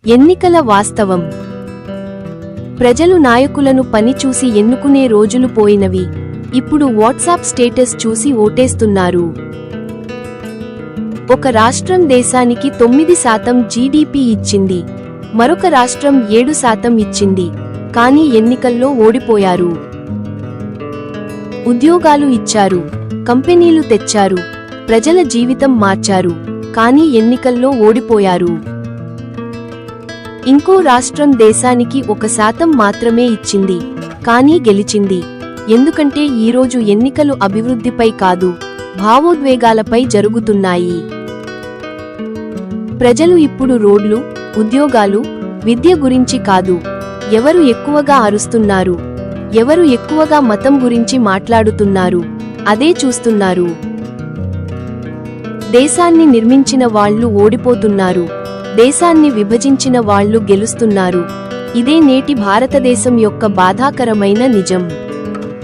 ఎన్నికల వాస్తవం. ప్రజలు నాయకులను పనిచూసి ఎన్నుకునే రోజులు పోయినవి. ఇప్పుడు వాట్సాప్ స్టేటస్ చూసి ఓటేస్తున్నారు. ఒక రాష్ట్రం దేశానికి 9% జీడీపీ ఇచ్చింది, మరొక రాష్ట్రం 7% ఇచ్చింది. కానీ ఎన్నికల్లో ఓడిపోయారు. ఉద్యోగాలు ఇచ్చారు, కంపెనీలు తెచ్చారు, ప్రజల జీవితం మార్చారు. కానీ ఎన్నికల్లో ఓడిపోయారు. ఇంకో రాష్ట్రం దేశానికి 1% మాత్రమే ఇచ్చింది, కానీ గెలిచింది. ఎందుకంటే ఈరోజు ఎన్నికలు అభివృద్ధిపై కాదు, భావోద్వేగాలపై జరుగుతున్నాయి. ప్రజలు ఇప్పుడు రోడ్లు, ఉద్యోగాలు, విద్య గురించి కాదు, ఎవరు ఎక్కువగా అరుస్తున్నారు, ఎవరు ఎక్కువగా మతం గురించి మాట్లాడుతున్నారు అదే చూస్తున్నారు. దేశాన్ని నిర్మించిన వాళ్ళు ఓడిపోతున్నారు, దేశాన్ని విభజించిన వాళ్ళు గెలుస్తున్నారు. ఇదే నేటి భారతదేశం యొక్క బాధాకరమైన నిజం.